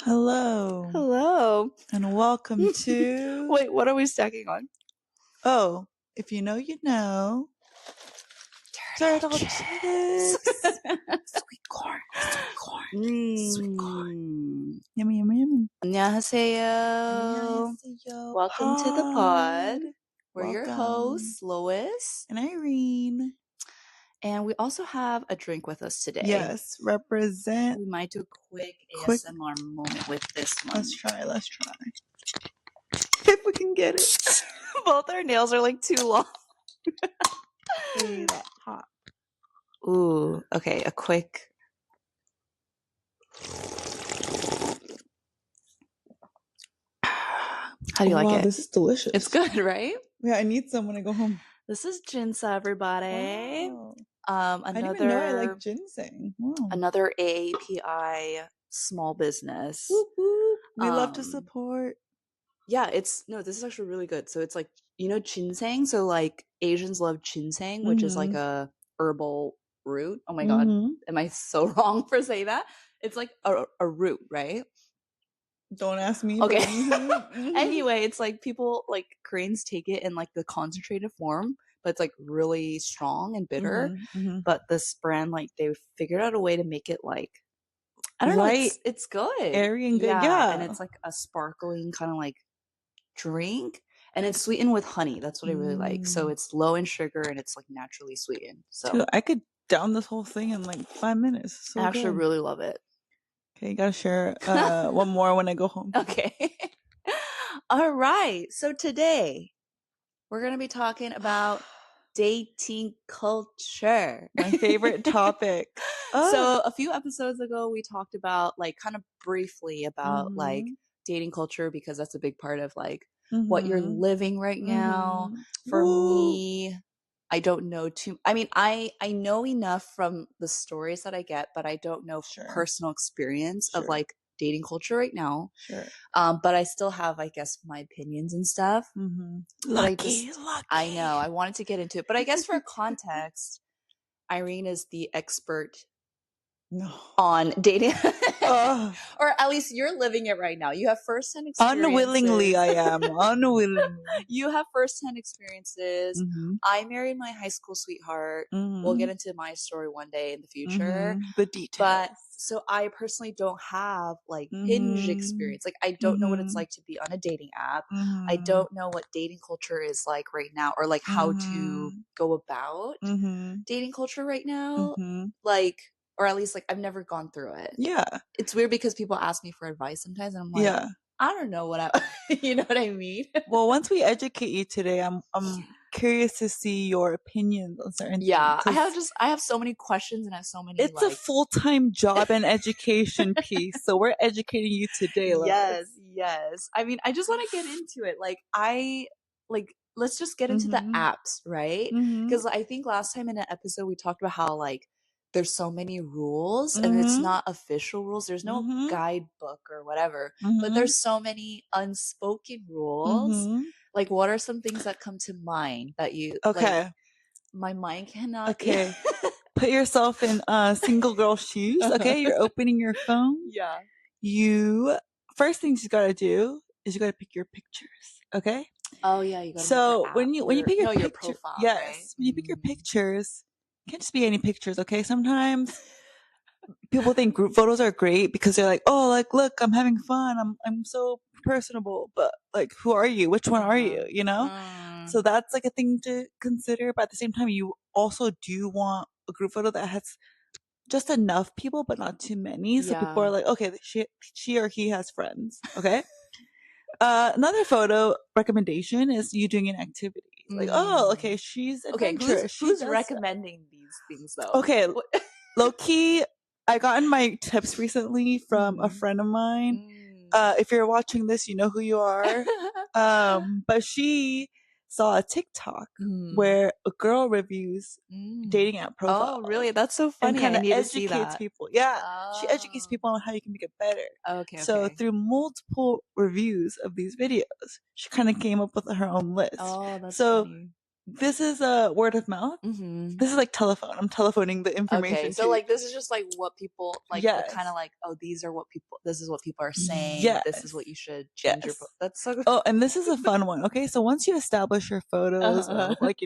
Hello, Hello. and welcome to... Wait, what are we stacking on? Oh, if you know, you know. Turtle chips. Sweet corn. Sweet corn. Yummy, yummy, yummy. 안녕하세요. Annyeonghaseyo. Welcome to the pod. We're your Welcome. hosts, Lois. And Irene. And we also have a drink with us today. Yes, represent. We might do a quick ASMR moment with this one. Let's try. If we can get it. Both our nails are like too long. Hey, that pop. Ooh, okay, a quick... How do you like it? This is delicious. It's good, right? Yeah, I need some when I go home. This is Jinsa, everybody. Wow. Another, I didn't even know I like ginseng. Wow. Another AAPI small business. Whoop, whoop. We love to support. Yeah, this is actually really good. So it's like, ginseng? So like Asians love ginseng, which is like a herbal root. Oh my God. Am I so wrong for saying that? It's like a root, right? Don't ask me. Okay. Anyway, it's like people, like Koreans take it in like the concentrated form, but it's like really strong and bitter. But this brand, like they figured out a way to make it like, I don't know, it's good. Airy and good. Yeah. And it's like a sparkling kind of like drink, and it's sweetened with honey. That's what I really like. So it's low in sugar and it's like naturally sweetened. So dude, I could down this whole thing in like 5 minutes. So I actually really love it. Okay, you gotta share one more when I go home. Okay. All right. So today we're gonna be talking about dating culture. My favorite topic. So a few episodes ago we talked about like kind of briefly about like dating culture, because that's a big part of like what you're living right now. For me, I don't know I know enough from the stories that I get, but I don't know personal experience of like dating culture right now. But I still have, I guess, my opinions and stuff. Lucky. I know, I wanted to get into it, but I guess for context, Irene is the expert on dating. Or at least you're living it right now. You have first-hand experiences. Unwillingly, I am. Unwillingly. You have first-hand experiences. I married my high school sweetheart. We'll get into my story one day in the future. The details. But so I personally don't have like Hinge experience. Like I don't know what it's like to be on a dating app. I don't know what dating culture is like right now, or like how to go about dating culture right now. Like, or at least like I've never gone through it. Yeah. It's weird because people ask me for advice sometimes and I'm like, I don't know what you know what I mean? Well, once we educate you today, I'm curious to see your opinions on certain things. I have so many questions and I have so many. It's a full-time job and education piece. So we're educating you today. Yes. I mean, I just want to get into it. Let's just get into the apps, right? Because I think last time in an episode we talked about how like there's so many rules and it's not official rules. There's no guidebook or whatever, but there's so many unspoken rules. Like, what are some things that come to mind that you, like, my mind cannot. Okay. Put yourself in single girl shoes. Okay. You're opening your phone. Yeah. First things you gotta do is you gotta pick your pictures. Okay. Oh yeah. You gotta so when you pick your your profile, yes, right? when you pick your pictures, it can't just be any pictures. Okay. Sometimes people think group photos are great because they're like, oh, like, look, I'm having fun. I'm so personable, but like, who are you? Which one are you? You know? So that's like a thing to consider. But at the same time, you also do want a group photo that has just enough people, but not too many. So people are like, okay, she or he has friends. Okay. Another photo recommendation is you doing an activity. Like, oh, okay, she's adventurous. Who's recommending these things though? Okay. Low key, I gotten my tips recently from a friend of mine. If you're watching this, you know who you are. But she saw a TikTok where a girl reviews dating app profiles. Oh, really? That's so funny. And kind of educates people. Yeah. She educates people on how you can make it better. Okay. So through multiple reviews of these videos, she kind of came up with her own list. Oh, that's so funny. this is a word of mouth. Mm-hmm. This is like telephone. I'm telephoning the information Okay, so to like this is just like what people like the kind Yes. of like, oh, these are what people, this is what people are saying. This is what Yes. you should change your. Yes. That's so good. Oh, and this is a fun one. Okay, so once you establish your photos Uh-huh. of like,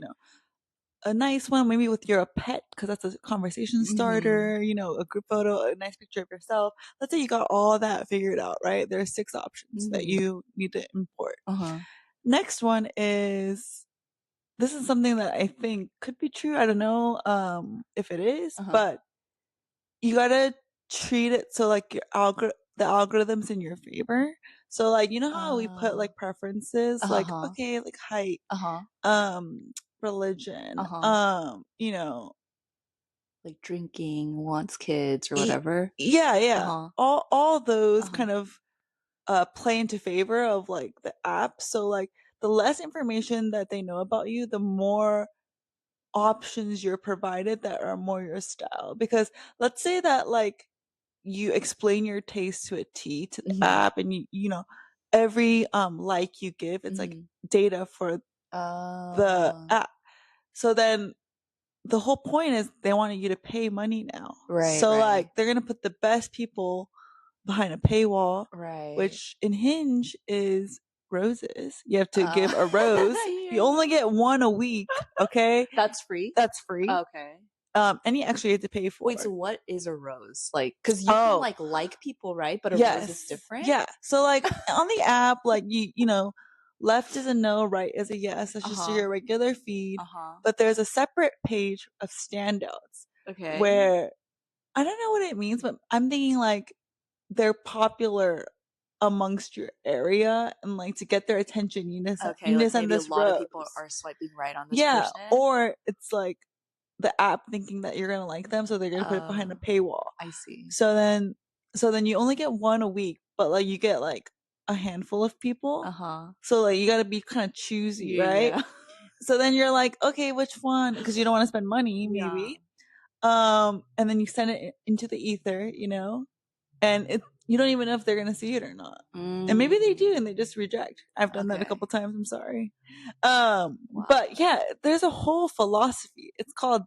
a nice one, maybe with your pet, because that's a conversation starter, a group photo, a nice picture of yourself. Let's say you got all that figured out, right? There are 6 options that Mm-hmm. you need to import. Uh-huh. Next one is this is something that I think could be true. I don't know if it is, Uh-huh. but you gotta treat it so like the algorithm's in your favor. So like how we put like preferences, like Uh-huh. okay, like height, Uh-huh. religion, Uh-huh. Like drinking, wants kids or whatever. Yeah. Uh-huh. All those Uh-huh. kind of play into favor of like the app. So like the less information that they know about you, the more options you're provided that are more your style. Because let's say that like you explain your taste to a T to the Mm-hmm. app, and every like you give, it's like Mm-hmm. data for the app. So then the whole point is they wanted you to pay money now. Right, So right. like they're gonna put the best people behind a paywall, Right. which in Hinge is roses. You have to give a rose. You Yeah. only get one a week, okay? That's free? That's free. Okay. Any extra you have to pay for. Wait, so what is a rose? Like, because you can Oh, like people, right? But a rose is yes. different? Yeah. So like on the app, like left is a no, right is a yes. That's just Uh-huh. your regular feed. Uh-huh. But there's a separate page of standouts Okay. where I don't know what it means, but I'm thinking like they're popular amongst your area, and like to get their attention, you Okay, need to like send maybe a this lot of people rose. are swiping right on this Yeah. person. Or it's like the app thinking that you're gonna like them, so they're gonna put it behind a Oh, paywall. I see. So then you only get one a week, but like you get like a handful of people. Uh-huh. So like you gotta be kind of choosy, Yeah, right? yeah. So then you're like, okay, which one? Because you don't want to spend money, Yeah. maybe. And then you send it into the ether, and you don't even know if they're gonna see it or not. And maybe they do, and they just reject. I've done that a Okay. couple times. I'm sorry. Wow. But yeah, there's a whole philosophy. It's called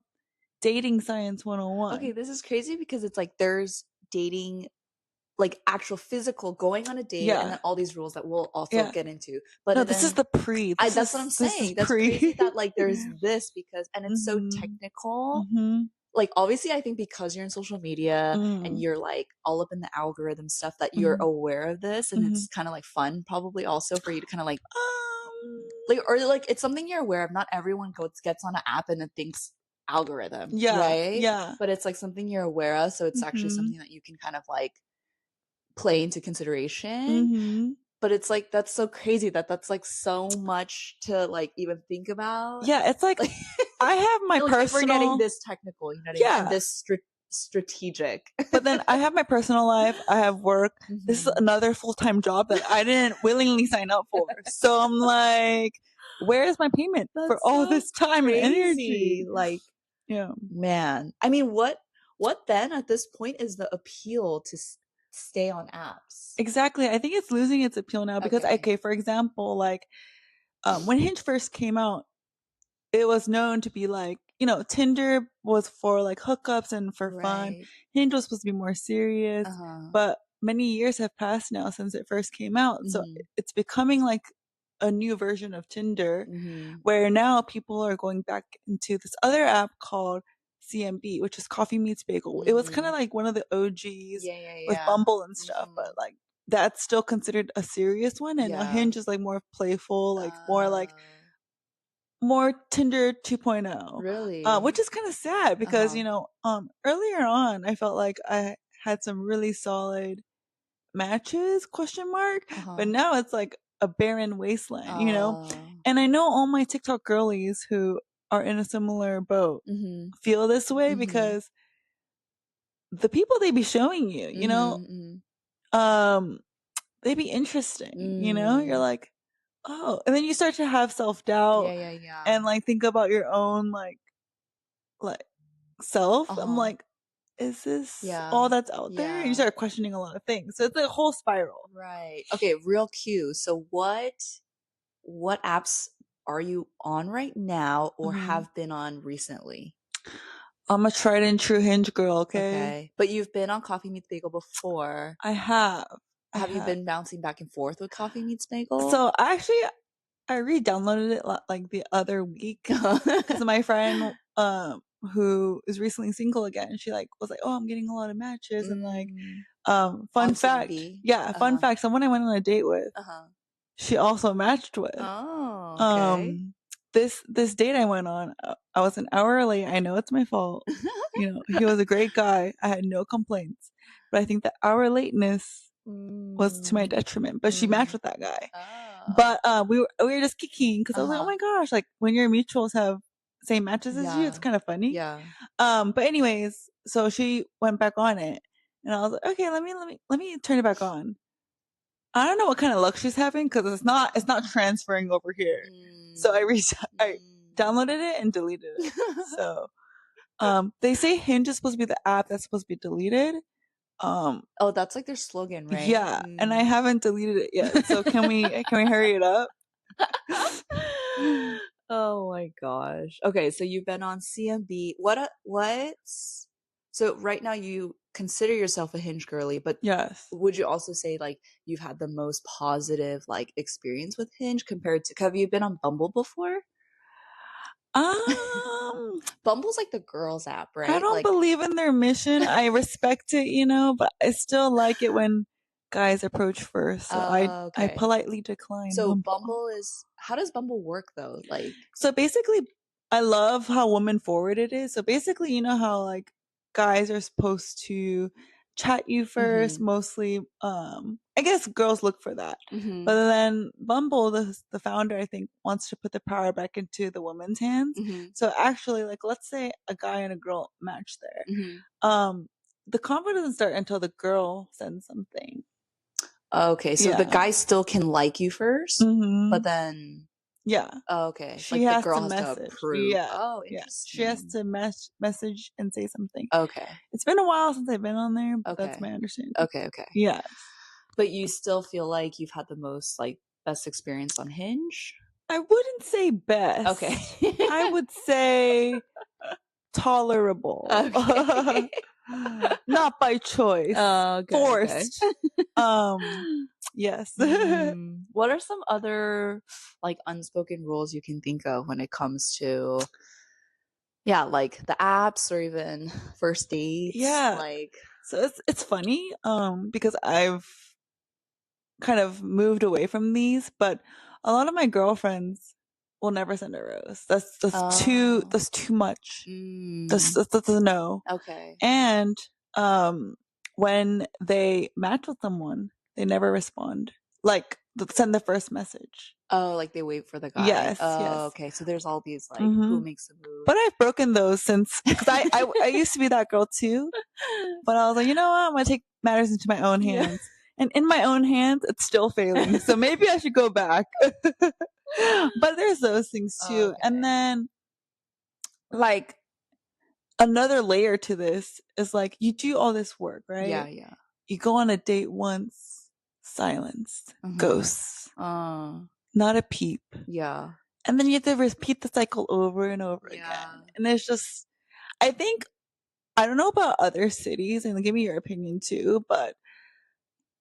Dating Science 101. Okay, this is crazy because it's like there's dating, like actual physical going on a date, and Yeah. then all these rules that we'll also Yeah. get into. But No, then this is the pre. that's what I'm This is saying. That's pre. crazy that like there's this because, and it's so Mhm. technical. Mhm. Like obviously I think because you're in social media and Mm. you're like all up in the algorithm stuff that you're Mhm. aware of this, and it's Mhm. kind of like fun probably also for you to kind of Um. like or like it's something you're aware of. Not everyone gets on an app and it thinks algorithm, Yeah. right? Yeah. But it's like something you're aware of, so it's actually Mhm. something that you can kind of like play into consideration. Mhm. But it's like that's so crazy that that's like so much to like even think about. Yeah. It's like Like, I have my like if we're getting personal. this technical, you know what I mean, and Yeah. this strategic. But then I have my personal life. I have work. This is Mhm. another full-time job that I didn't willingly sign up for. So I'm like, where is my payment for That's all so this time and crazy. energy? Like, Yeah. man, I mean, what then at this point is the appeal to stay on apps? Exactly. I think it's losing its appeal now because, Okay. okay, for example, like when Hinge first came out, it was known to be like, Tinder was for like hookups and for fun. Right. Hinge was supposed to be more serious, Uh-huh. but many years have passed now since it first came out. So Mhm. it's becoming like a new version of Tinder Mhm. where now people are going back into this other app called CMB, which is Coffee Meets Bagel. It was kind of Mhm. like one of the OGs Yeah, yeah, with yeah. Bumble and stuff, but Mhm. like that's still considered a serious one. And now Yeah. Hinge is like more playful, like Uh, more Tinder 2.0, really? which is kind of sad because, Uh-huh. earlier on, I felt like I had some really solid matches, question mark, but Uh-huh. now it's like a barren wasteland. Uh, And I know all my TikTok girlies who are in a similar boat mhm. feel this way Mhm. because the people they be showing you, Mhm. Mhm. um, they be interesting, you're Mm. like, oh, and then you start to have self-doubt Yeah, yeah, yeah. and like think about your own like self. I'm Uh-huh. like, is this all Yeah. that's out there? And you Yeah. start questioning a lot of things. So it's like a whole spiral. Right. Okay, real cue. So what apps are you on right now or have been on recently? I'm a tried and true Hinge girl, okay? Okay. But you've been on Coffee Meets Bagel before. I have. Have you been bouncing back and forth with Coffee Meets Bagel? So actually, I re-downloaded it like the other week because my friend who is recently single again, she like was like, oh, I'm getting a lot of matches and like fun fact, fun fact, someone I went on a date with, she also matched with. Oh, okay. This date I went on, I was an hour late. I know it's my fault. You know, he was a great guy. I had no complaints, but I think the hour lateness was to my detriment. But she matched with that guy. But we were just kicking because I was like, oh my gosh, like when your mutuals have same matches as you, it's kind of funny. Yeah. But anyways, so she went back on it, and I was like, okay, let me turn it back on. I don't know what kind of luck she's having because it's not transferring over here. So I downloaded it and deleted it. So they say Hinge is supposed to be the app that's supposed to be deleted. Oh, that's like their slogan, right? Yeah, and I haven't deleted it yet. So can we hurry it up? Oh my gosh. Okay, so you've been on CMB. So right now you consider yourself a Hinge girly, but yes, would you also say like you've had the most positive like experience with Hinge compared to, have you been on Bumble before? Bumble's like the girls app, right? I don't like, believe in their mission. I respect it, you know, but I still like it when guys approach first. So I politely decline. So Bumble is, how does Bumble work though? Like, so basically, I love how woman forward it is. So basically, you know how like guys are supposed to chat you first, mostly. I guess girls look for that, but then Bumble, the founder, I think, wants to put the power back into the woman's hands. So actually, like, let's say a guy and a girl match there. The convo doesn't start until the girl sends something. Okay, so the guy still can like you first, but then okay, she like has the girl to has message. to approve. Oh, Yeah, interesting. she has to message and say something. Okay, it's been a while since I've been on there, but that's my understanding. Okay, yeah. But you still feel like you've had the most like best experience on Hinge? I wouldn't say best. Okay, I would say tolerable. Okay. Not by choice. Forced. Yes. What are some other like unspoken rules you can think of when it comes to like the apps or even first dates? Yeah. Like, so it's funny because I've kind of moved away from these, but a lot of my girlfriends will never send a rose. That's too much. That's a no. Okay. And when they match with someone, they never respond. Like send the first message. Oh, like they wait for the guy. Yes. Okay. So there's all these like who makes a move. But I've broken those since because I used to be that girl too. But I was like, you know what? I'm gonna take matters into my own hands. And in my own hands, it's still failing. So maybe I should go back. But there's those things too. Okay. And then like another layer to this is like you do all this work, right? Yeah. You go on a date once, silence, ghosts, not a peep. Yeah. And then you have to repeat the cycle over and over again. And it's just, I don't know about other cities, and give me your opinion too, but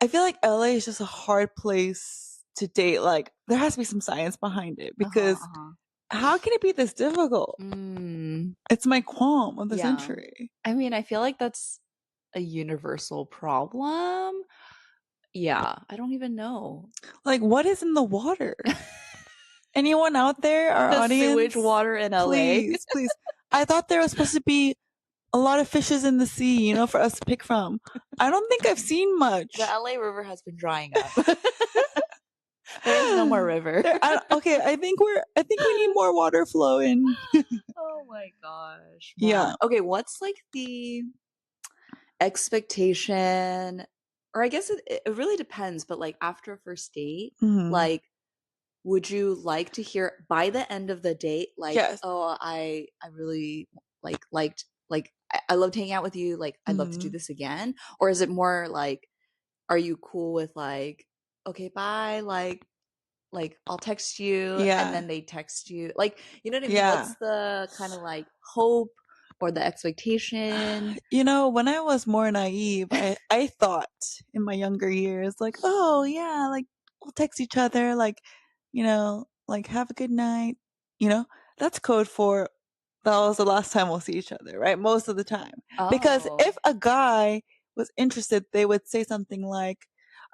I feel like LA is just a hard place to date. Like there has to be some science behind it because how can it be this difficult? It's my qualm of the century. I mean, I feel like that's a universal problem. Yeah, I don't even know. Like, what is in the water? Anyone out there, our audience? Sewage water in LA. Please. I thought there was supposed to be a lot of fishes in the sea, you know, for us to pick from. I don't think I've seen much. The LA River has been drying up. There's no more river. I think we need more water flow in. Oh my gosh. Wow. Yeah. Okay, what's like the expectation, or I guess it really depends, but like after a first date, like would you like to hear by the end of the date, like, oh, I really liked I loved hanging out with you, like I'd love to do this again? Or is it more like, are you cool with like, okay, bye, like like I'll text you and then they text you. Like, you know what I mean? What's the kind of like hope or the expectation? You know, when I was more naive, I thought in my younger years, like, oh yeah, like we'll text each other, like, you know, like have a good night. You know, that's code for that was the last time we'll see each other, right? Most of the time. Because if a guy was interested, they would say something like,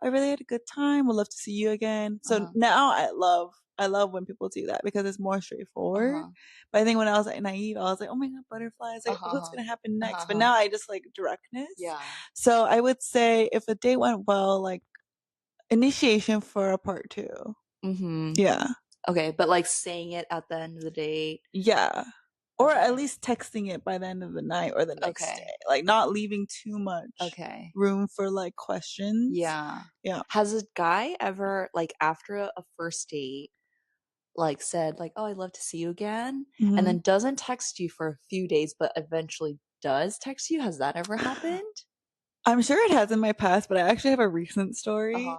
I really had a good time. Would love to see you again. So now I love when people do that because it's more straightforward. But I think when I was like naive, I was like, oh my God, butterflies. Like, what's going to happen next? But now I just like directness. Yeah. So I would say if a date went well, like initiation for a part 2. Yeah. Okay. But like saying it at the end of the date. Yeah. Or at least texting it by the end of the night or the next day. Like not leaving too much room for like questions. Yeah. Yeah. Has a guy ever like after a first date like said like, oh, I'd love to see you again, and then doesn't text you for a few days but eventually does text you? Has that ever happened? I'm sure it has in my past, but I actually have a recent story.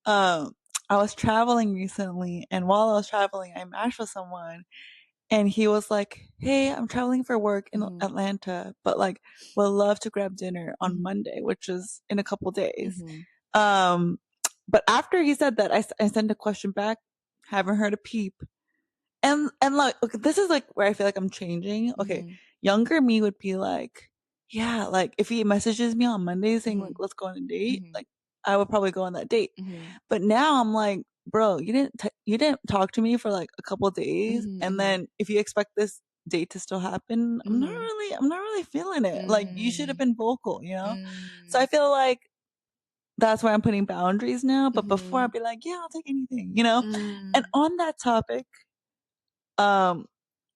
I was traveling recently, and while I was traveling, I matched with someone, and he was like, hey, I'm traveling for work in Atlanta, but like would love to grab dinner on Monday, which is in a couple days. But after he said that, I sent a question back, haven't heard a peep. And like, okay, this is like where I feel like I'm changing. Okay, younger me would be like, yeah, like if he messages me on Monday saying like, let's go on a date, like I would probably go on that date. But now I'm like, bro, you didn't talk to me for like a couple days, and then if you expect this date to still happen, I'm not really feeling it. Like you should have been vocal, you know? So I feel like that's why I'm putting boundaries now. But before I'd be like, yeah, I'll take anything, you know? And on that topic, I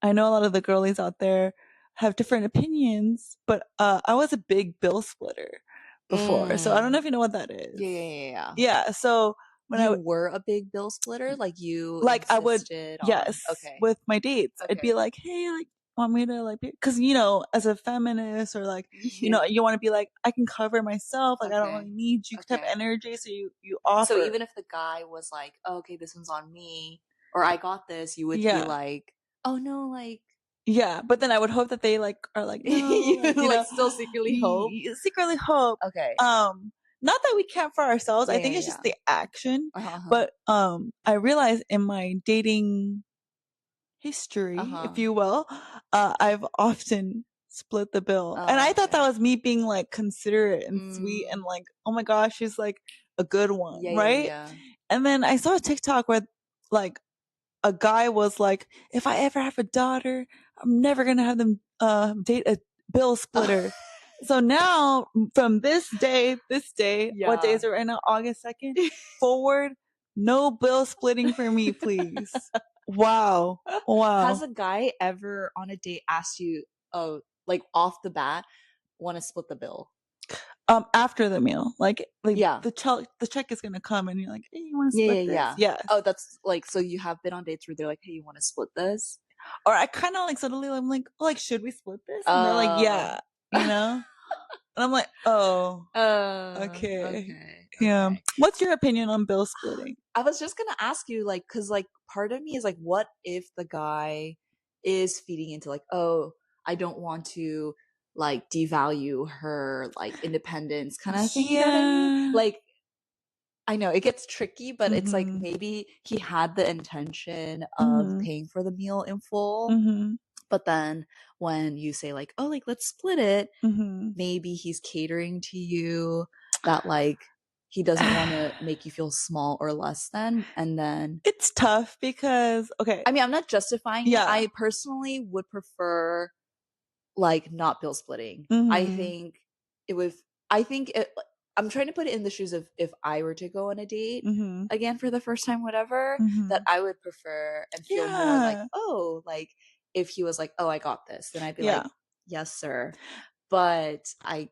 know a lot of the girlies out there have different opinions, but I was a big bill splitter before. So I don't know if you know what that is. Yeah. Yeah. So when you were a big bill splitter, like you like I would on, with my dates, I'd be like, hey, like want me to like, because you know, as a feminist or like, you know, you want to be like, I can cover myself, like I don't really need you type of energy, so you offer. So even if the guy was like, oh, okay, this one's on me, or I got this, you would be like, oh no, like. Yeah, but then I would hope that they like are like, no, you like, like still secretly hope. Secretly hope. Okay. Not that we can't for ourselves. I think it's just the action. But I realized in my dating history, if you will, I've often split the bill. And I thought that was me being like considerate and sweet and like, oh my gosh, she's like a good one, right? And then I saw a TikTok where like a guy was like, if I ever have a daughter, I'm never gonna have them date a bill splitter. So now from this day, what day is it right now? August 2nd forward, no bill splitting for me, please. Wow. Has a guy ever on a date asked you, oh, like off the bat, want to split the bill? After the meal, like the check is gonna come, and you're like, hey, you want to split this? Yeah. Oh, that's like, so you have been on dates where they're like, hey, you want to split this? Or I kind of like suddenly I'm like, oh, like should we split this? And they're like, yeah, you know. And I'm like, oh, okay. Yeah. What's your opinion on bill splitting? I was just gonna ask you, like, because like part of me is like, what if the guy is feeding into like, oh, I don't want to like devalue her like independence kind of thing. You know what I mean? Like, I know it gets tricky, but it's like maybe he had the intention of paying for the meal in full. But then when you say like, oh, like let's split it, maybe he's catering to you that like he doesn't want to make you feel small or less than. And then it's tough because, okay. I mean, I'm not justifying it. I personally would prefer like not bill splitting. I think it would, I'm trying to put it in the shoes of if I were to go on a date again for the first time, whatever, that I would prefer and feel more like, oh, like if he was like, oh, I got this, then I'd be like, yes, sir. But I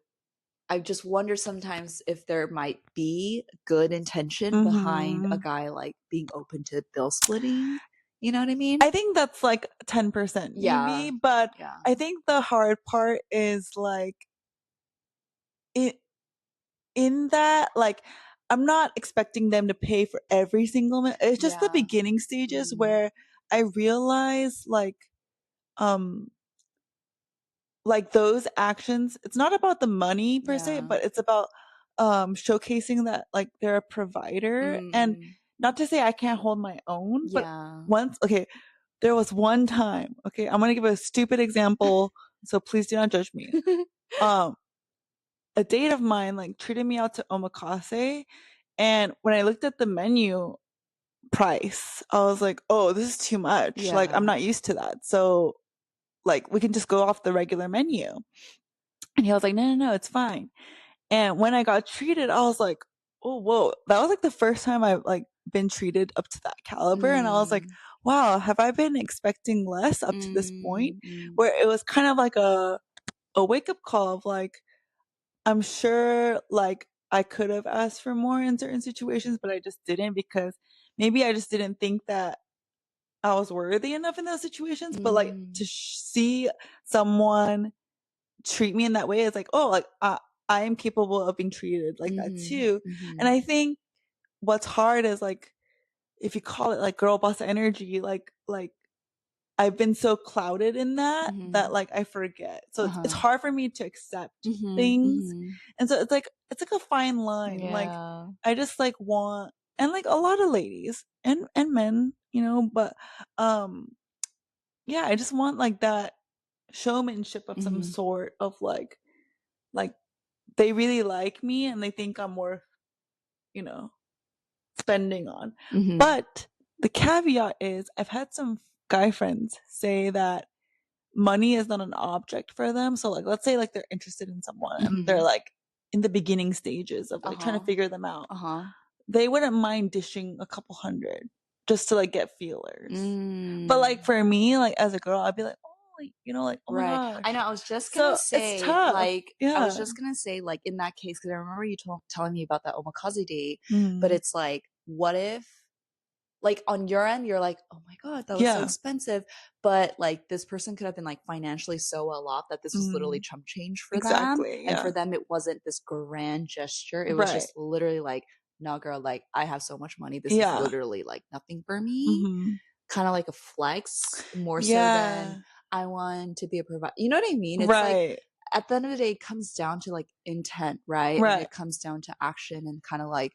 just wonder sometimes if there might be good intention behind a guy like being open to bill splitting. You know what I mean? I think that's like 10% maybe, but I think the hard part is like in that, like, I'm not expecting them to pay for every single minute. It's just the beginning stages where I realize like those actions, it's not about the money per se, but it's about showcasing that like they're a provider. And not to say I can't hold my own, but there was one time, I'm going to give a stupid example, so please do not judge me. A date of mine like treated me out to omakase, and when I looked at the menu price, I was like, oh, this is too much. Like, I'm not used to that. So like, we can just go off the regular menu. And he was like, no, it's fine. And when I got treated, I was like, oh, whoa. That was like the first time I've like been treated up to that caliber. And I was like, wow, have I been expecting less up to this point? Where it was kind of like a wake up call of like, I'm sure like I could have asked for more in certain situations, but I just didn't, because maybe I just didn't think that I was worthy enough in those situations. But like to see someone treat me in that way is like, oh, like I am capable of being treated like that too. And I think what's hard is like, if you call it like girl boss energy, like I've been so clouded in that that like I forget. So it's hard for me to accept things. And so it's like a fine line. Like I just like want, and like a lot of ladies and men, you know, but I just want like that showmanship of some sort of like they really like me and they think I'm worth, you know, spending on. But the caveat is I've had some guy friends say that money is not an object for them. So like, let's say like they're interested in someone and they're like in the beginning stages of like trying to figure them out. They wouldn't mind dishing a couple $100 just to like get feelers. But like for me, like as a girl, I'd be like, oh, like, you know, like, oh my gosh. I know. I was just gonna say, it's tough. like, I was just gonna say, like, in that case, because I remember you telling me about that omakase date, but it's like, what if, like, on your end, you're like, oh my God, that was so expensive. But like, this person could have been like financially so well off that this was literally chump change for them. And for them, it wasn't this grand gesture. It was just literally like, no, girl, like, I have so much money. This is literally like nothing for me. Kind of like a flex more so than I want to be a provider. You know what I mean? It's like, at the end of the day, it comes down to like intent, right? And it comes down to action and kind of like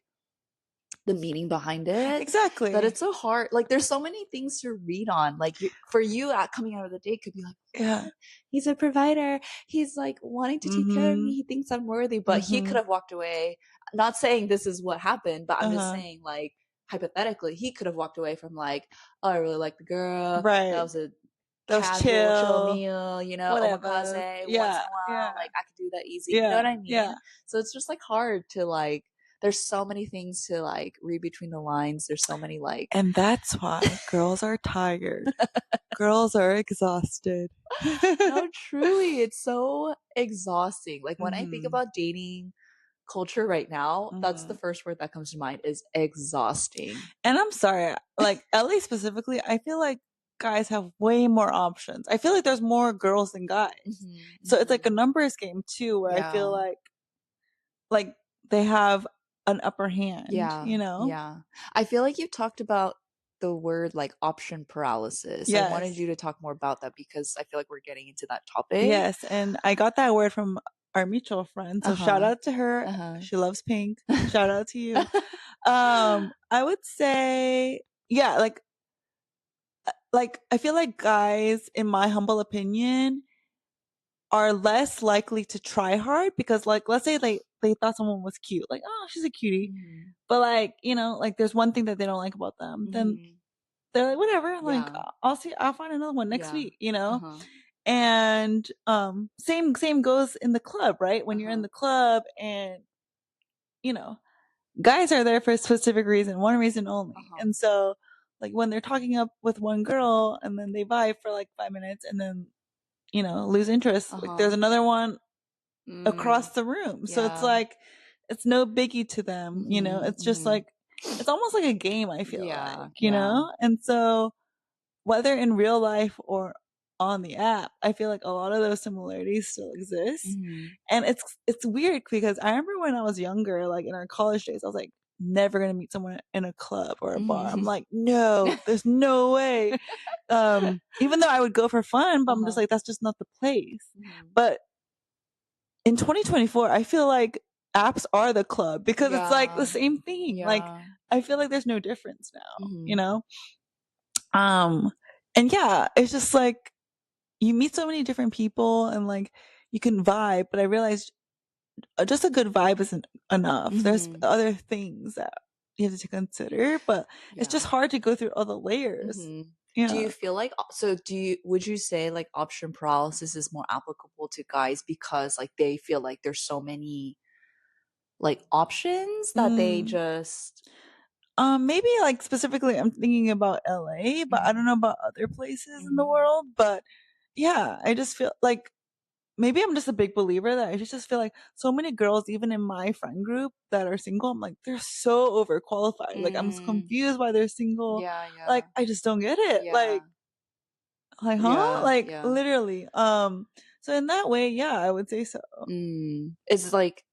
the meaning behind it. Exactly. That it's so hard. Like, there's so many things to read on. Like, for you, coming out of the date could be like, he's a provider. He's like wanting to take care of me. He thinks I'm worthy. But he could have walked away. Not saying this is what happened, but I'm just saying, like, hypothetically, he could have walked away from like, oh, I really like the girl. That was a chill meal, you know, omakase once in a while. Like, I could do that easy. You know what I mean? So it's just like hard to like, there's so many things to like read between the lines. There's so many like, and that's why girls are tired. Girls are exhausted. No, truly, it's so exhausting. Like when I think about dating culture right now, that's the first word that comes to mind is exhausting. And I'm sorry, like LA specifically, I feel like guys have way more options. I feel like there's more girls than guys. So it's like a numbers game too, where I feel like they have an upper hand, you know? Yeah. I feel like you talked about the word like option paralysis. I wanted you to talk more about that because I feel like we're getting into that topic. Yes, and I got that word from our mutual friend. So shout out to her. She loves pink. Shout out to you. I would say, like I feel like guys, in my humble opinion, are less likely to try hard because like, let's say they thought someone was cute, like, oh, she's a cutie, but like, you know, like there's one thing that they don't like about them, then they're like, whatever, like I'll find another one next week, you know. And same goes in the club, right? When you're in the club and, you know, guys are there for a specific reason, one reason only. And so like when they're talking up with one girl and then they vibe for like 5 minutes and then, you know, lose interest, like there's another one across the room. So it's like, it's no biggie to them, you know. It's just like, it's almost like a game, I feel like, you know. And so whether in real life or on the app, I feel like a lot of those similarities still exist. And it's weird because I remember when I was younger, like in our college days, I was like, never gonna meet someone in a club or a bar. I'm like, no, there's no way. Even though I would go for fun, but I'm just like, that's just not the place. But in 2024, I feel like apps are the club because it's like the same thing. Like, I feel like there's no difference now, you know? And yeah, it's just like you meet so many different people and like you can vibe, but I realized just a good vibe isn't enough. There's other things that you have to consider, but it's just hard to go through all the layers. Yeah. Do you feel like, would you say like option paralysis is more applicable to guys because like they feel like there's so many like options that they just maybe like specifically I'm thinking about LA, but I don't know about other places in the world. But yeah, I just feel like maybe I'm just a big believer that I just feel like so many girls, even in my friend group that are single, I'm like, they're so overqualified. Like I'm confused why they're single. Yeah. Like I just don't get it. Yeah. Like huh? Like Yeah. literally. So in that way, yeah, I would say so. It's like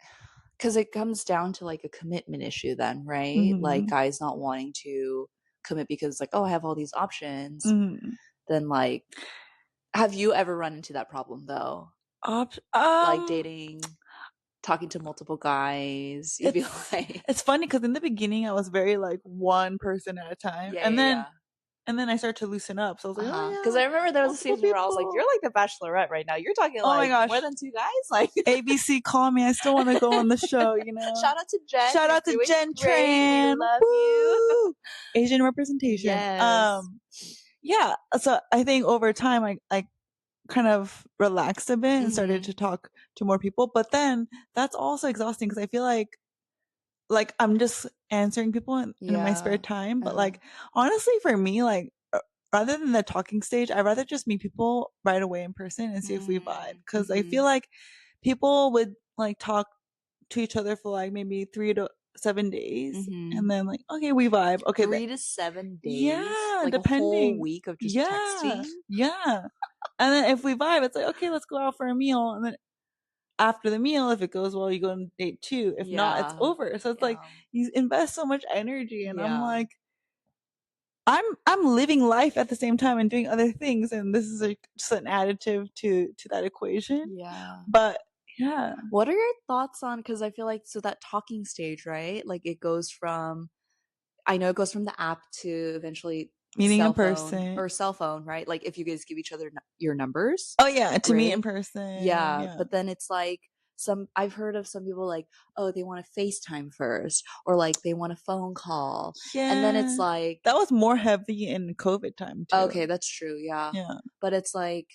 because it comes down to like a commitment issue then, right? Like guys not wanting to commit because like, oh, I have all these options. Then like, have you ever run into that problem though? Like dating, talking to multiple guys. You'd be like, it's funny because in the beginning I was very like one person at a time, and then I started to loosen up. So I was like, oh yeah. Because I remember there was a season where I was like, you're like the Bachelorette right now. You're talking like more than 2 guys. Like ABC, call me. I still want to go on the show, you know. Shout out to Jen. Shout out to Jen Tran. We love you. Asian representation. Yes. Yeah. So I think over time I kind of relaxed a bit and started to talk to more people. But then that's also exhausting because I feel like I'm just answering people in my spare time. But like honestly, for me, like rather than the talking stage, I'd rather just meet people right away in person and see if we vibe. Because I feel like people would like talk to each other for like maybe 3 to 7 days, and then like, okay, we vibe. Okay, 3 to 7 days. Yeah, like depending. A whole week of just texting. Yeah, and then if we vibe, it's like, okay, let's go out for a meal, and then after the meal, if it goes well, you go on date 2. If not, it's over. So it's like you invest so much energy, and I'm like, I'm living life at the same time and doing other things, and this is just an additive to that equation. Yeah. But yeah. What are your thoughts on, because I feel like, so that talking stage, right? Like it goes from, I know it goes from the app to eventually meeting in person or cell phone, right? Like if you guys give each other your numbers. Oh yeah, to meet in person. Yeah. But then it's like I've heard of some people like, oh, they want to FaceTime first, or like they want a phone call. Yeah. And then it's like, that was more heavy in COVID time too. Okay, that's true. Yeah. Yeah. But it's like,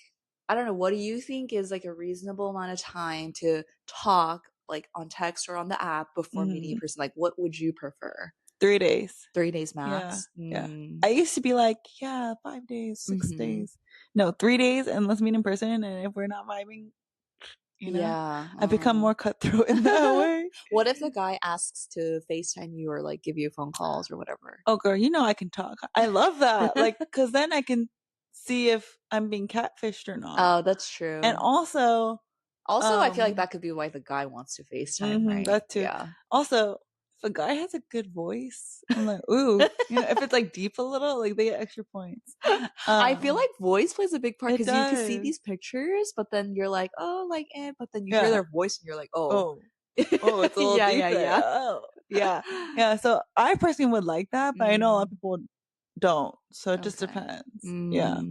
I don't know. What do you think is like a reasonable amount of time to talk like on text or on the app before meeting in person? Like, what would you prefer? 3 days. 3 days max. Yeah. I used to be like, 5 days, 6 days. No, 3 days, and let's meet in person. And if we're not vibing, you know, I become more cutthroat in that way. What if the guy asks to FaceTime you or like give you phone calls or whatever? Oh, girl, you know I can talk. I love that. Like, because then I can see if I'm being catfished or not. Oh, that's true. And also, I feel like that could be why the guy wants to FaceTime, right? That too. Yeah. Also, if a guy has a good voice, I'm like, ooh, you know, if it's like deep a little, like they get extra points. I feel like voice plays a big part because you can see these pictures, but then you're like, oh, like, but then you hear their voice and you're like, oh, it's a little deep. Yeah. Oh, yeah. So I personally would like that, but I know a lot of people don't. So it just depends. Yeah.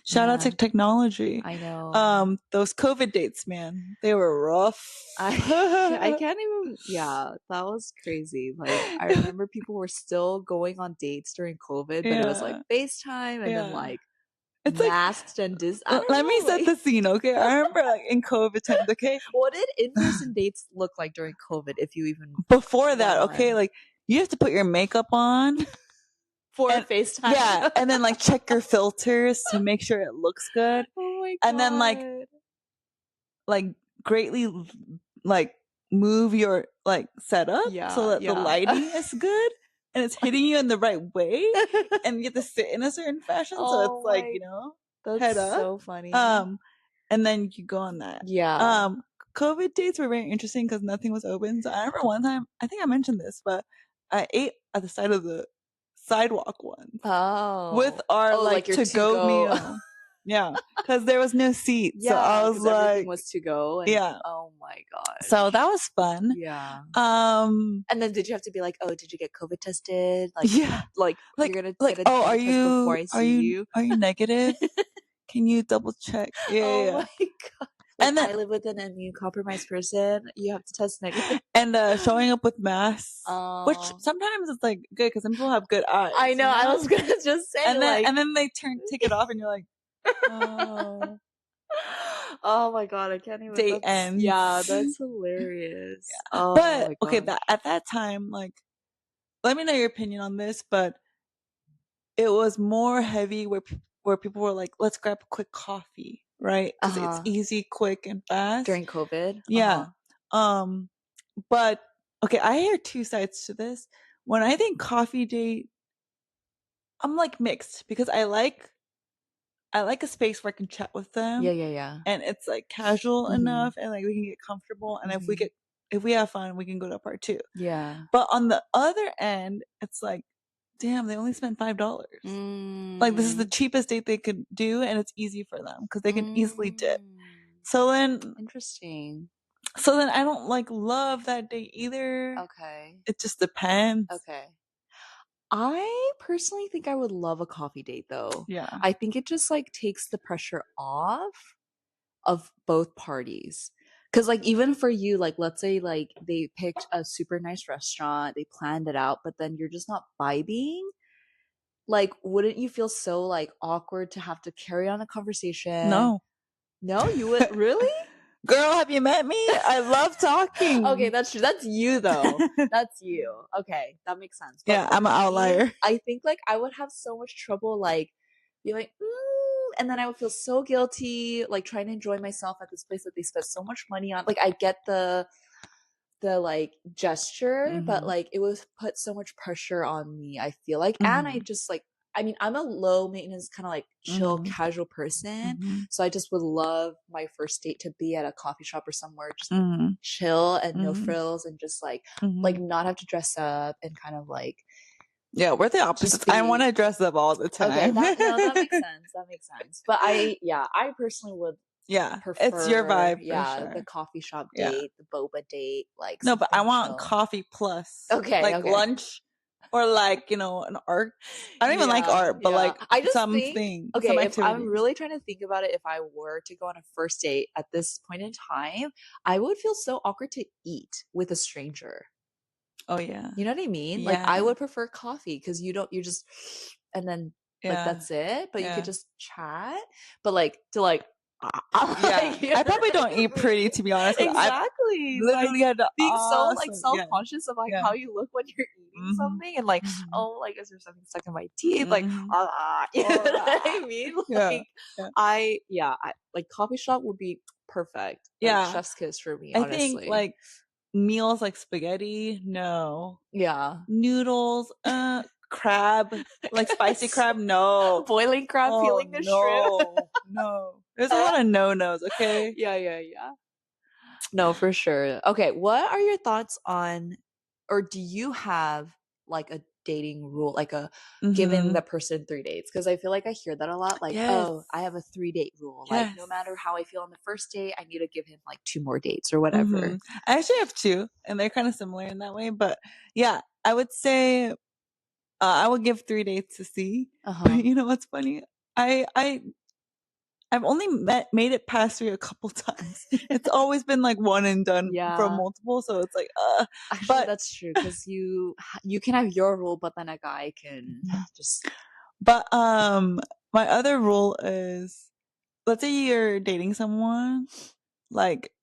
Shout out to technology. I know. Those COVID dates, man, they were rough. I can't even. Yeah, that was crazy. Like I remember people were still going on dates during COVID, but it was like FaceTime and then like it's masked and Let me set the scene, okay? I remember like in COVID times, okay? What did in-person dates look like during COVID? If you even before that, okay, like you have to put your makeup on. For FaceTime. Yeah. And then like check your filters to make sure it looks good. Oh my God. And then like greatly like move your like setup so that the lighting is good and it's hitting you in the right way. And you have to sit in a certain fashion. So it's like, you know, that's head up. So funny. And then you go on that. Yeah. COVID dates were very interesting because nothing was open. So I remember one time, I think I mentioned this, but I ate at the side of the sidewalk once. Oh. With our like your to-go meal. Yeah, because there was no seat. Yeah, so I was like, everything was to go. And, yeah. Oh my god. So that was fun. Yeah. And then did you have to be like, oh, did you get COVID tested? Like, yeah, like you're gonna get a oh, COVID test before I see you? Are you negative? Can you double check? Yeah. My god. Like, and then, I live with an immune compromised person. You have to test negative. And showing up with masks, which sometimes it's like good because some people have good eyes. I know. I was gonna just say, and then they take it off, and you're like, oh. Oh my god, I can't even. Date ends. Yeah, that's hilarious. Yeah. Oh, but okay, at that time, like, let me know your opinion on this, but it was more heavy where people were like, let's grab a quick coffee, right? Because it's easy, quick, and fast during COVID. Yeah. But okay, I hear two sides to this. When I think coffee date, I'm like mixed because I like a space where I can chat with them. Yeah. And it's like casual enough, and like we can get comfortable. And if we have fun, we can go to part 2. Yeah. But on the other end, it's like, damn, they only spent $5. Like, this is the cheapest date they could do, and it's easy for them because they can easily dip. So then, interesting. So then I don't like love that date either. Okay. It just depends. Okay. I personally think I would love a coffee date though. Yeah. I think it just like takes the pressure off of both parties. Cause like even for you, like let's say like they picked a super nice restaurant, they planned it out, but then you're just not vibing. Like, wouldn't you feel so like awkward to have to carry on a conversation? No, you would really? Girl, have you met me? I love talking. Okay, that's true. That's you though. That's you. Okay, that makes sense. But yeah, I'm an outlier. I think like I would have so much trouble like being like, and then I would feel so guilty, like trying to enjoy myself at this place that they spent so much money on. Like I get the like gesture, but like it would put so much pressure on me, I feel like. And I just like, I mean, I'm a low maintenance kind of like chill, casual person. So I just would love my first date to be at a coffee shop or somewhere, just chill and no frills, and just like not have to dress up and kind of like. Yeah, we're the opposites. I want to dress up all the time. Okay, that makes sense. That makes sense. But I personally would. Yeah, prefer, it's your vibe. Yeah, sure. The coffee shop date, the boba date, like no, but I want chill. Coffee plus. Okay, like lunch, or like an art. I don't even like art, but like I just something. Think, okay, if I'm really trying to think about it, if I were to go on a first date at this point in time, I would feel so awkward to eat with a stranger. Oh yeah, you know what I mean? Yeah. Like I would prefer coffee because you're just, and then like that's it. But you could just chat. But like to like. I probably don't eat pretty, to be honest. Exactly. I literally had to being so like self-conscious of like how you look when you're eating something, and like oh, like is there something stuck in my teeth? Like you know what I mean? Like I like coffee shop would be perfect. Like, chef's kiss for me. Honestly. I think like meals like spaghetti, no. Yeah. Noodles, crab, like spicy crab, no. Boiling crab, peeling the shrimp. No. There's a lot of no-nos, okay? Yeah. No, for sure. Okay, what are your thoughts on, or do you have like a dating rule, like a giving the person 3 dates? Because I feel like I hear that a lot, like, oh, I have a 3-date rule. Like no matter how I feel on the first date, I need to give him like 2 more dates or whatever. I actually have 2, and they're kind of similar in that way. But yeah, I would say I would give 3 dates to see. But you know what's funny? I've only made it past 3 a couple times. It's always been like one and done for multiple, so it's like Actually, but that's true, because you can have your rule, but then a guy can just. But my other rule is, let's say you're dating someone, like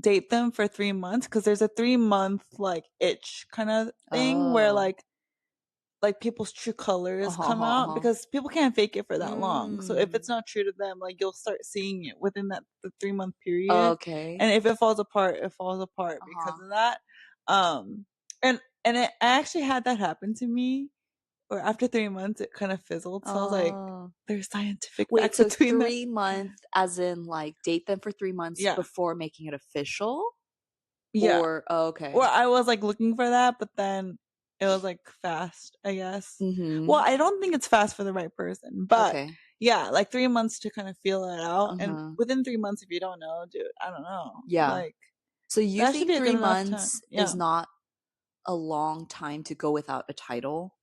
date them for 3 months, because there's a 3-month like itch kind of thing where like people's true colors come out, because people can't fake it for that long. So if it's not true to them, like you'll start seeing it within the 3-month period. Okay. And if it falls apart, it falls apart because of that. And I actually had that happen to me, or after 3 months it kind of fizzled. So I was like, there's scientific facts between 3 months, as in like date them for 3 months before making it official? Yeah. Or okay. Or I was like looking for that, but then it was like fast, I guess. Mm-hmm. Well, I don't think it's fast for the right person, but Okay. yeah, like 3 months to kind of feel it out. And Uh-huh. within 3 months, if you don't know, dude, I don't know. Yeah. Like, So you that should think be a good 3 enough time. months Yeah. is not a long time to go without a title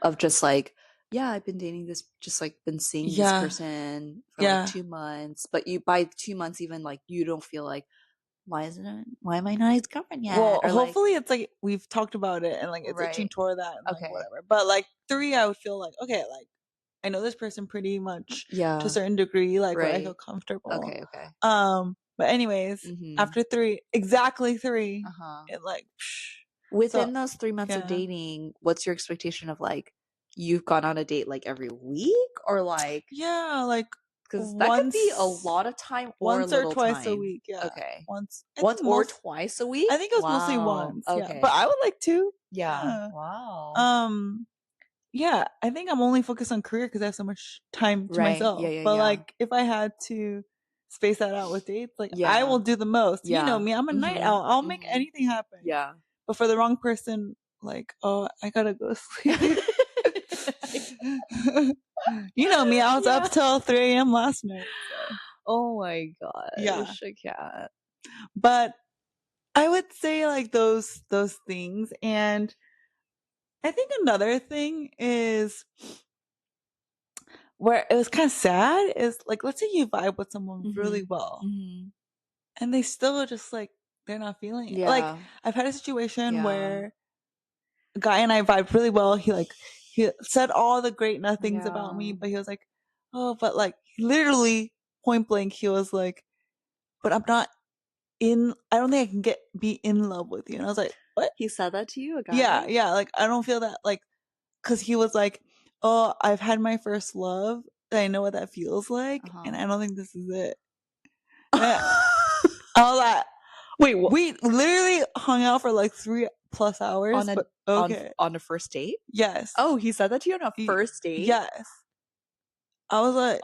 of just like, yeah, I've been dating this, just like been seeing this Yeah. person for Yeah. like 2 months, but you by 2 months even like you don't feel like why am I not his girlfriend yet? Well, Or like, hopefully it's like we've talked about it and like it's itching right. toward that and like Okay. whatever. But like 3, I would feel like, okay, like I know this person pretty much to Yeah. a certain degree, like where I feel Right. comfortable. Okay. But anyways, Mhm. after 3, exactly 3, Uh-huh. it like Within so those 3 months of yeah. dating, what's your expectation of like you've gone on a date like every week or like Yeah, like because that could be a once lot of time or once or little twice a time. week, yeah. Okay. Once I Once think or most twice a week? I think it was mostly Wow. once, yeah. Okay. But I would like 2. Yeah. Yeah. Wow. Yeah, I think I'm only focused on career because I have so much time to Right. myself. Yeah. But like, if I had to space that out with dates, like I Yeah. will do the most. You know Yeah. me, I'm a night Mhm. owl. I'll make Mhm. anything happen. Yeah. But for the wrong person, like, oh, I gotta go sleep. You know me, I was Yeah. up till 3 a.m. last night. So Oh my yeah, gosh. I can't. but I would say like those things, and I think another thing is where it was kind of sad is like, let's say you vibe with someone really Mhm. well Mhm. and they still are just like, they're not feeling it. Like, Yeah. I've had a situation Yeah. where a guy and I vibed really well. He said all the great nothings about me, Yeah. but he was like, oh, but like, literally point blank, he was like, but I don't think I can be in love with you. And I was like, what? He said that to you, a guy? Yeah, yeah. Like, I don't feel that, like, cause he was like, oh, I've had my first love. And I know what that feels like. And I don't think this is it. Yeah. I was like, Wait, what? we literally hung out for like 3+ hours. On a But okay. on a first date? Yes. Oh, he said that to you on a first date? Yes. I was like,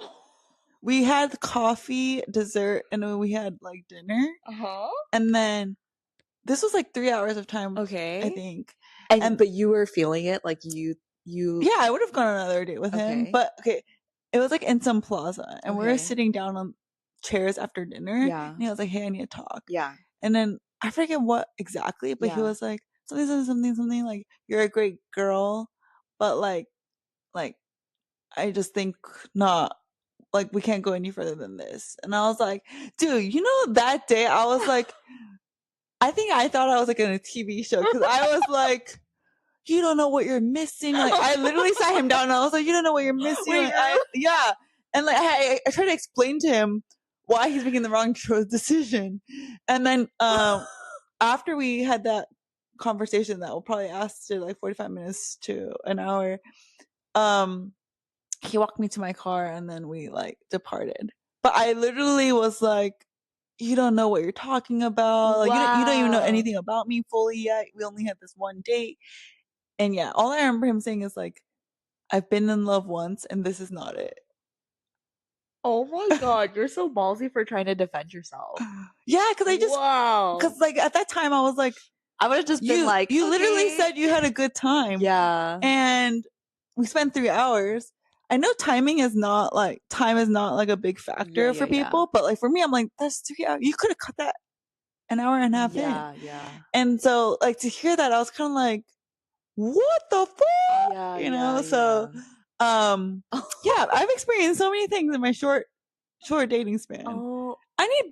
we had coffee, dessert, and then we had like dinner. Uh-huh. And then this was like 3 hours of time, Okay. I think. And but you were feeling it, like you Yeah, I would have gone on another date with him. Okay. But okay, it was like in some plaza, and we were Okay. sitting down on chairs after dinner. Yeah. And he was like, hey, I need to talk. Yeah. And then I forget what exactly, but he Yeah. was like, something, like, you're a great girl, but like, I just think not, like, we can't go any further than this. And I was like, dude, you know, that day I was like, I think I thought I was like in a TV show because I was like, you don't know what you're missing. Like, I literally sat him down and I was like, you don't know what you're missing. Wait, Like, yeah. And like, I tried to explain to him why he's making the wrong decision. And then, after we had that conversation that will probably lasted like 45 minutes to an hour, he walked me to my car and then we like departed. But I literally was like, you don't know what you're talking about. Like, you don't even know anything about me fully yet. We only had this one date. And yeah, all I remember him saying is like, I've been in love once and this is not it. Oh my god, you're so ballsy for trying to defend yourself. Yeah, because because like at that time I was like, I would have just been like, you literally said you had a good time. Yeah. And we spent 3 hours. I know time is not like a big factor for people, but like for me, I'm like, that's 3 hours. You could have cut that an hour and a half in. Yeah. And so like to hear that, I was kind of like, what the fuck? Yeah, you know? So, yeah, I've experienced so many things in my short dating span. Oh, I need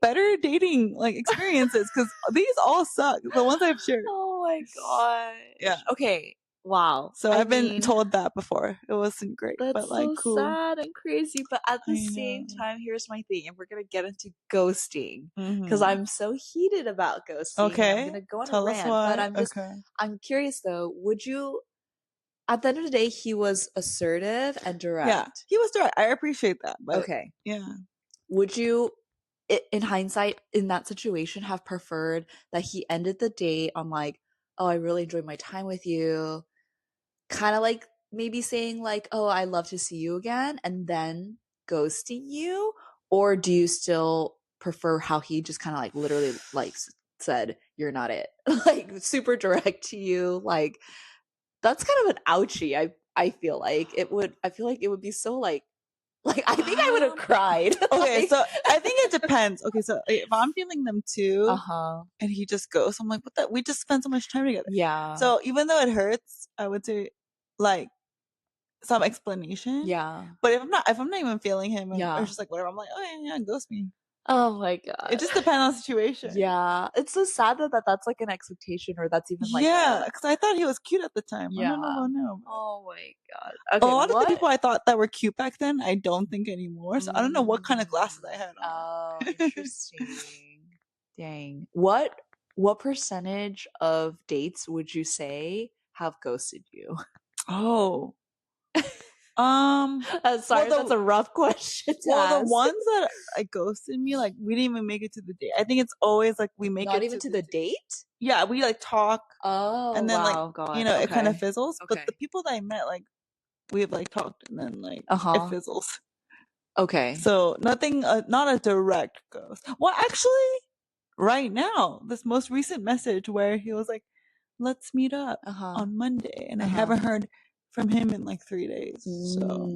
better dating like experiences because these all suck. The ones I've shared. oh my god. Yeah. Okay. Wow. So I've been told that before. It wasn't great, That's but like so cool. sad and crazy. But at the same time, here's my thing, and we're gonna get into ghosting because I'm so heated about ghosting. Okay. And I'm gonna go on Tell a rant, us why. but I'm curious though. Would you? At the end of the day, he was assertive and direct. Yeah, he was direct. I appreciate that. But okay. Yeah. Would you, in hindsight, in that situation, have preferred that he ended the date on like, oh, I really enjoyed my time with you, kind of like maybe saying like, oh, I love to see you again, and then ghosting you? Or do you still prefer how he just kind of like literally like said, you're not it. Like super direct to you. Like that's kind of an ouchie. I feel like it would. I feel like it would be so like I think I would have cried. Okay, Like, so I think it depends. Okay, so if I'm feeling them too, uh-huh. and he just goes, I'm like, what the? We just spent so much time together. Yeah. So even though it hurts, I would say like some explanation. Yeah. But if I'm not even feeling him, and Yeah. it's just like whatever, I'm like, oh yeah, ghost me. Oh my god. It just depends on the situation. Yeah. It's so sad that that's like an expectation, or that's even like because I thought he was cute at the time. Yeah. I don't know about now. Oh my god. Okay, A lot of the people I thought that were cute back then, I don't think anymore. So I don't know what kind of glasses I had on. Oh, interesting. Dang. What percentage of dates would you say have ghosted you? Oh. Sorry, that's a rough question to ask. The ones that ghosted me, like we didn't even make it to the date. I think it's always like we make not it even to the date. Yeah, we like talk. Oh, and then wow, God. it kind of fizzles. Okay. But the people that I met, like we've like talked, and then like it fizzles. Okay. So nothing, not a direct ghost. Well, actually, right now, this most recent message where he was like, "Let's meet up on Monday," and I haven't heard from him in like 3 days. So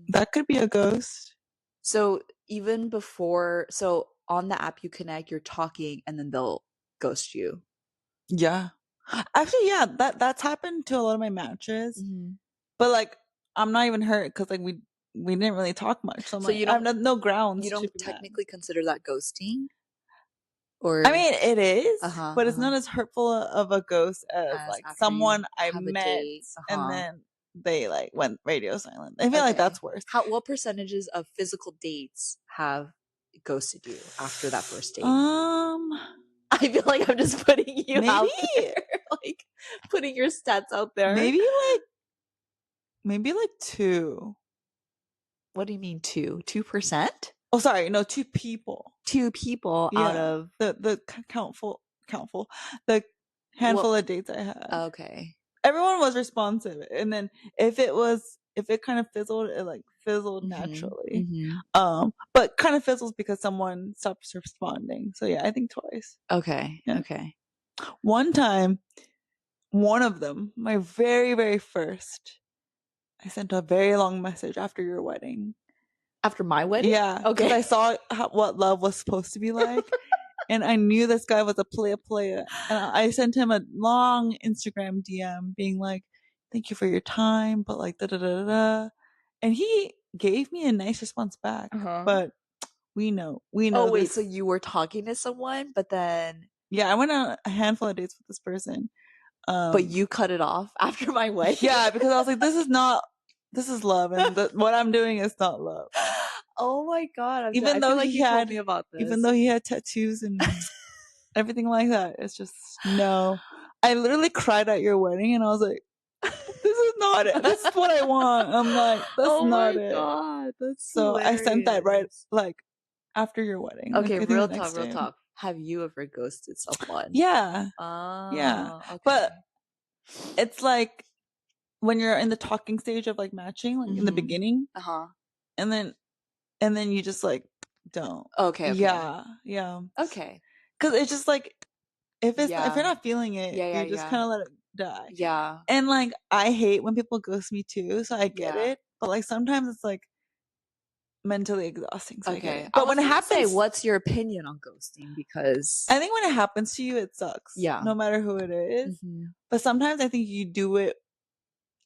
that could be a ghost. So even before, so on the app you connect, you're talking, and then they'll ghost you. Yeah. Actually, yeah, that's happened to a lot of my matches. But like, I'm not even hurt because like we didn't really talk much. So, like, you I have no grounds. You don't technically consider that ghosting? Or I mean, it is, but it's not as hurtful of a ghost as like someone I met and then they like went radio silent. I feel like that's worse. What percentages of physical dates have ghosted you after that first date? I feel like I'm just putting you out there, like putting your stats out there. Maybe like 2. What do you mean 2? 2%? Oh, sorry, no, 2 people. 2 people out of the the handful of dates I had. Okay. Everyone was responsive, and then if it kind of fizzled, it like fizzled naturally. But kind of fizzles because someone stops responding. So yeah, I think twice. Okay. Yeah. Okay. One time, one of them, my very, very first, I sent a very long message after your wedding. After my wedding? Yeah. Okay. I saw what love was supposed to be like. And I knew this guy was a player. And I sent him a long Instagram DM being like, thank you for your time, but like, da-da-da-da-da. And he gave me a nice response back. But we know. Oh, wait, so you were talking to someone, but then... Yeah, I went on a handful of dates with this person. But you cut it off after my wedding? Yeah, because I was like, this is love, and what I'm doing is not love. Oh my God. Even though he told me about this. Even though he had tattoos and everything like that, it's just no. I literally cried at your wedding, and I was like, this is not it. This is what I want. I'm like, that's not it. Oh my God. That's so hilarious. I sent that right like after your wedding. Okay, like, real talk. Have you ever ghosted someone? Yeah. Yeah. Okay. But it's like when you're in the talking stage of like matching, like in the beginning. And then you just like don't. Okay. Yeah. Okay. Because it's just like if you're not feeling it, you just kind of let it die. Yeah. And like I hate when people ghost me too, so I get it. But like sometimes it's like mentally exhausting. So okay. But when it happens, what's your opinion on ghosting? Because I think when it happens to you, it sucks. Yeah. No matter who it is. But sometimes I think you do it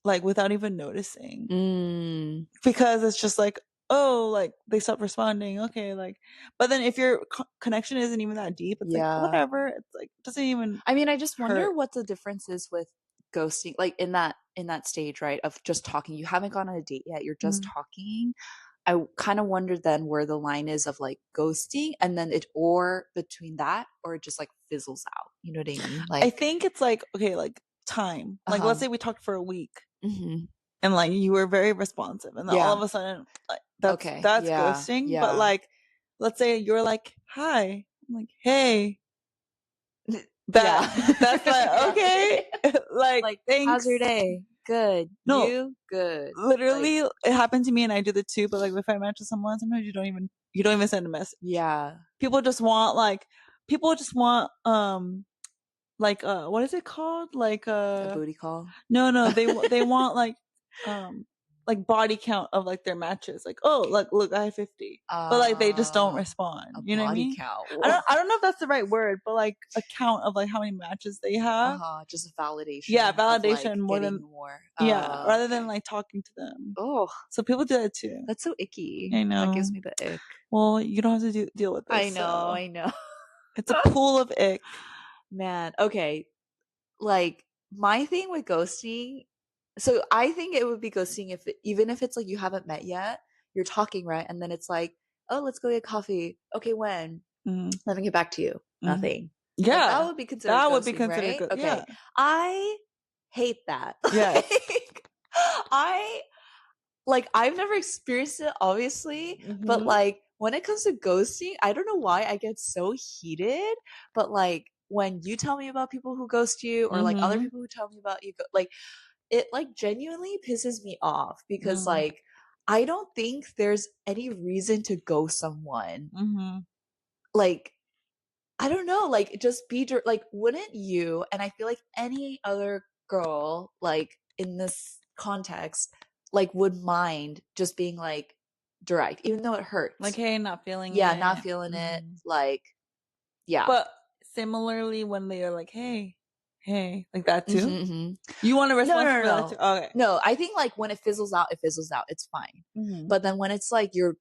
like without even noticing. Because it's just like, oh, like they stopped responding. Okay, like, but then if your connection isn't even that deep, it's like whatever. It's like doesn't even. I mean, I just wonder what the difference is with ghosting, like in that stage, right? Of just talking. You haven't gone on a date yet. You're just talking. I kind of wonder then where the line is of like ghosting, and then or between that, or it just like fizzles out. You know what I mean? Like I think it's like okay, like time. Like let's say we talked for a week. And like you were very responsive, and then all of a sudden, like, that's ghosting. Yeah. But like, let's say you're like, "Hi," I'm like, "Hey." That's like okay, like thanks. How's your day? Good. No, you good. Literally, it happened to me, and I do the too. But like, if I match with someone, sometimes you don't even send a message. Yeah, people just want what is it called? A booty call? No, they want like body count of like their matches. Like, oh, look, I have 50. But like they just don't respond. A You know what I body mean? count. I don't know if that's the right word, but like a count of like how many matches they have. Just a validation. Yeah, validation of, like, more getting than more. yeah, rather than like talking to them. Oh, So people do that too. that's so icky. I know. That gives me the ick. Well, you don't have to deal with this. I know. It's a pool of ick. Man, okay. Like, my thing with ghosting, so I think it would be ghosting even if it's like you haven't met yet, you're talking, right? And then it's like, oh, let's go get coffee. Okay, when? Let me get back to you. Nothing. Yeah. Like, that would be considered that ghosting, would be considered right? good. Okay. Yeah. I hate that. Yes. I've never experienced it, obviously, but like when it comes to ghosting, I don't know why I get so heated, but like when you tell me about people who ghost you or like other people who tell me about you, like it like genuinely pisses me off because like I don't think there's any reason to ghost someone. Like, I don't know, like just be like, wouldn't you, and I feel like any other girl like in this context like would mind just being like direct, even though it hurts. Like, hey, not feeling it. Yeah, not feeling it. Like, yeah. But similarly, when they are like, hey, like that too. You want to respond to that too? Okay. No, I think like when it fizzles out, it's fine. But then when it's like you're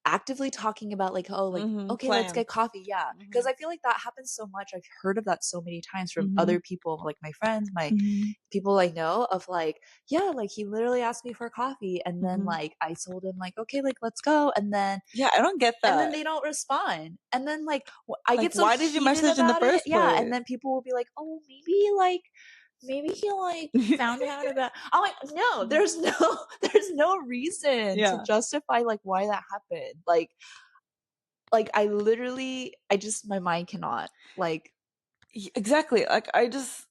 actively talking about like, oh, like, okay, let's get coffee. Yeah. Because I feel like that happens so much. I've heard of that so many times from other people, like my friends, my people I know, of like, yeah, like he literally asked me for coffee. And then like I told him like, okay, like let's go. And then yeah, I don't get that. And then they don't respond. And then like I get so why did you message in the first place? Yeah. And then people will be like, oh, maybe he like found out about. I'm like, no, there's no reason to justify like why that happened. Like I literally, my mind cannot like. Exactly. Like I just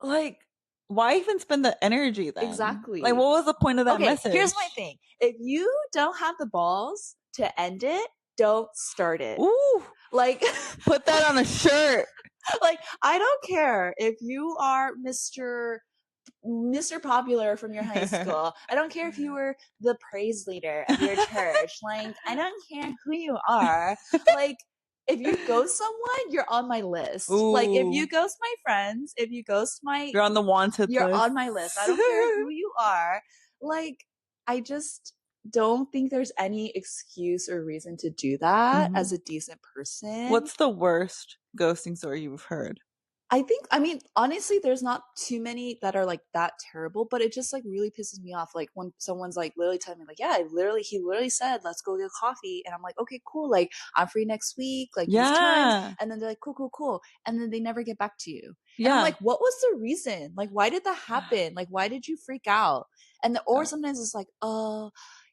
like, why even spend the energy then? Exactly. Like, what was the point of that message? Here's my thing: if you don't have the balls to end it, don't start it. Ooh, like put that on a shirt. Like, I don't care if you are Mr. Popular from your high school. I don't care if you were the praise leader of your church. Like, I don't care who you are. Like, if you ghost someone, you're on my list. Ooh. Like, if you ghost my friends, if you ghost you're on the wanted list. You're on my list. I don't care who you are. Like, I just don't think there's any excuse or reason to do that as a decent person. What's the worst ghosting story you've heard? I mean, honestly, there's not too many that are like that terrible, but it just like really pisses me off. Like when someone's like literally telling me like, yeah, he literally said, let's go get coffee. And I'm like, okay, cool. Like I'm free next week, like these times. And then they're like, cool. And then they never get back to you. Yeah. And I'm like, what was the reason? Like, why did that happen? Like, why did you freak out? Or sometimes it's like,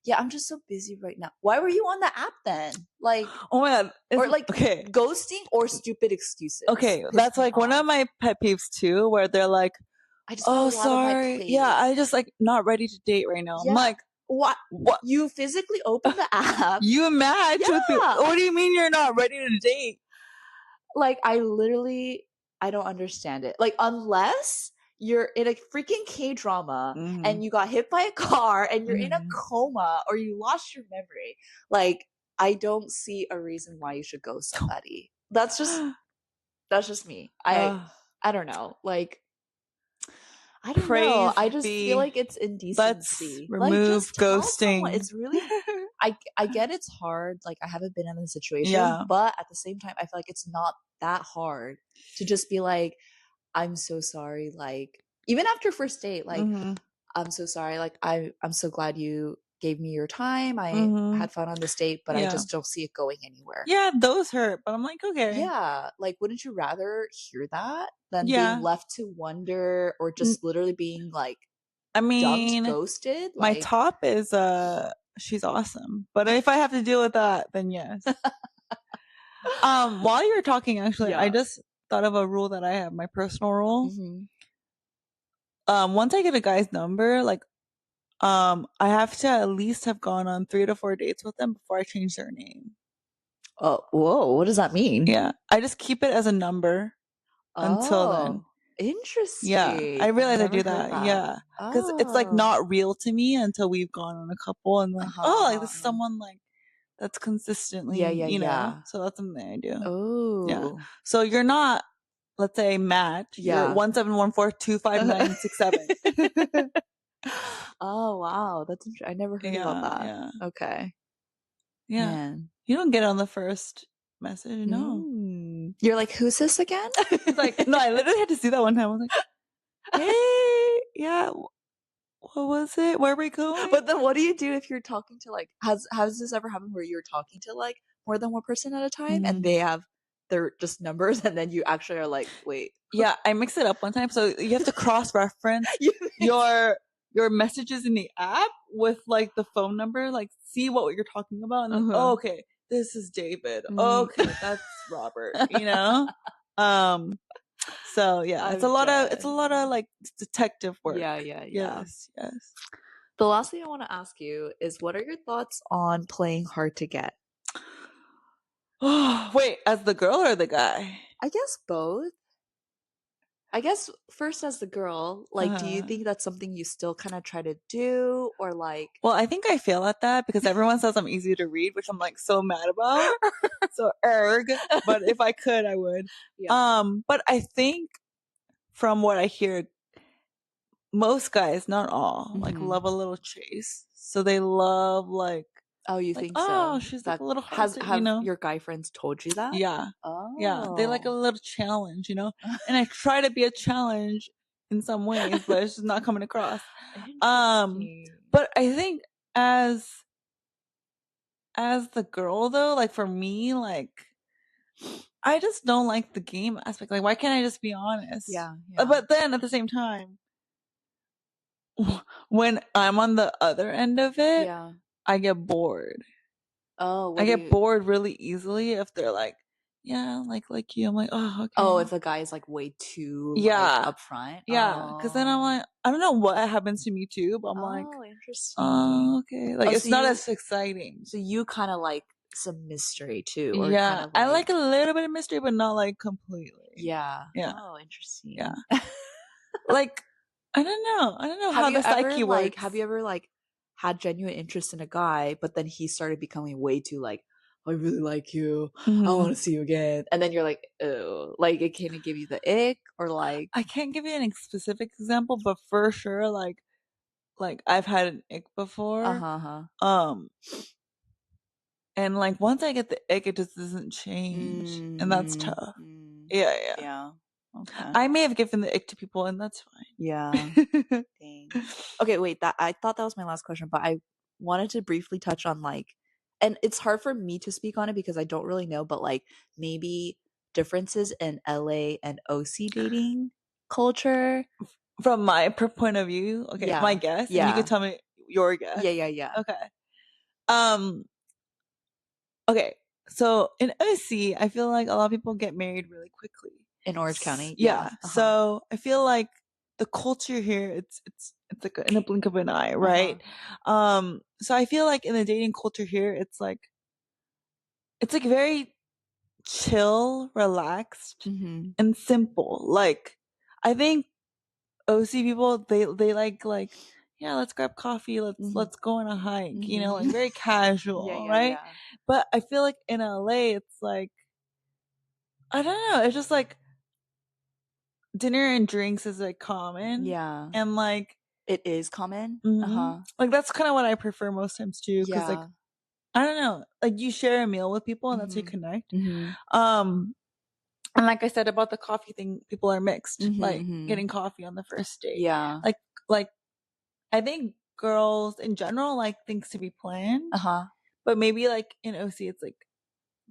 yeah, I'm just so busy right now. Why were you on the app then? Like, oh my God. Or like ghosting or stupid excuses. Okay, that's like one of my pet peeves too, where they're like, oh, sorry. Yeah, I just like not ready to date right now. Yeah. I'm like, what? You physically open the app. You match with me. What do you mean you're not ready to date? Like, I don't understand it. Like, unless you're in a freaking K-drama and you got hit by a car and you're in a coma or you lost your memory. Like, I don't see a reason why you should ghost somebody. That's just me. I don't know. Like, I don't know. I just feel like it's indecency. Let's remove like, ghosting. It's really, I get it's hard. Like, I haven't been in the situation, but at the same time, I feel like it's not that hard to just be like, I'm so sorry. Like, even after first date, like, I'm so sorry. Like, I'm so glad you gave me your time. I had fun on this date, but I just don't see it going anywhere. Yeah, those hurt, but I'm like, okay. Yeah, like, wouldn't you rather hear that than being left to wonder or just literally being like, dumped, ghosted? Like, my top is she's awesome, but if I have to deal with that, then yes. While you were talking, actually, I just thought of a rule that I have, my personal rule. Once I get a guy's number, like, I have to at least have gone on 3 to 4 dates with them before I change their name. Oh, whoa! What does that mean? Yeah, I just keep it as a number. until then. Interesting. Yeah, I realize I do that. that. Yeah, because it's like not real to me until we've gone on a couple and like, like this is someone like that's consistently, you know. So that's something I do. Oh, yeah. So you're not, let's say, match. You're 171425967. Oh wow, that's interesting. I never heard about that. Yeah. Okay. Yeah. Man. You don't get on the first message, no. You're like, who's this again? It's like, no, I literally had to see that one time. I was like, hey, yeah, what was it? Where are we going? But then what do you do if you're talking to like, has this ever happened where you're talking to like more than one person at a time and they have their just numbers and then you actually are like, wait. Yeah, I mixed it up one time. So you have to cross-reference your messages in the app with like the phone number, like see what you're talking about. And like, oh, okay, this is David. Okay, that's Robert, you know? So yeah, it's a lot of like detective work. Yeah. Yes. The last thing I want to ask you is, what are your thoughts on playing hard to get? Wait, as the girl or the guy? I guess both. I guess first as the girl, like, do you think that's something you still kind of try to do, or like? Well, I think I fail at that because everyone says I'm easy to read, which I'm like so mad about. So but if I could, I would. Yeah. But I think from what I hear, most guys, not all, like love a little chase. So they love like. Oh, you think so? Oh, she's like a little hard, have you know? your guy friends told you that? Yeah. Oh. Yeah. They like a little challenge, you know? And I try to be a challenge in some ways, but it's just not coming across. But I think as the girl though, like for me, like I just don't like the game aspect. Like, why can't I just be honest? Yeah. But then at the same time, when I'm on the other end of it, I get bored. Oh, I get bored really easily if they're like, yeah, like you. I'm like, oh, okay. Oh, if a guy is like way too like upfront. Yeah, because then I'm like, I don't know what happens to me too, but I'm like, oh, interesting. Oh, okay. Like it's not as exciting. So you kind of like some mystery too, or yeah. kind of I like a little bit of mystery, but not like completely. Yeah. Yeah. Oh, interesting. Yeah. Like I don't know how the psyche works. Have you ever like had genuine interest in a guy, but then he started becoming way too like, I really like you. I want to see you again. And then you're like, oh, like it kind of give you the ick, or like. I can't give you any specific example, but for sure, like I've had an ick before. And like once I get the ick, it just doesn't change, and that's tough. Yeah. Okay. I may have given the ick to people, and that's fine. Yeah. Dang. Okay, wait. I thought that was my last question, but I wanted to briefly touch on like, and it's hard for me to speak on it because I don't really know, but like maybe differences in LA and OC dating culture. From my point of view, okay, my guess. Yeah. And you can tell me your guess. Yeah. Okay. Okay. So in OC, I feel like a lot of people get married really quickly. In Orange County? Yeah. So I feel like the culture here, it's like in a blink of an eye, right? So I feel like in the dating culture here, it's like very chill, relaxed, and simple. Like I think OC people, they like yeah, let's grab coffee, let's go on a hike, you know, like very casual, right? Yeah. But I feel like in LA, it's like I don't know, it's just like dinner and drinks is like common. Yeah. And like it is common. Like that's kind of what I prefer most times too. Cause like, I don't know, like you share a meal with people and that's how you connect. And like I said about the coffee thing, people are mixed, like getting coffee on the first date. Yeah. Like I think girls in general like things to be planned. But maybe like in OC, it's like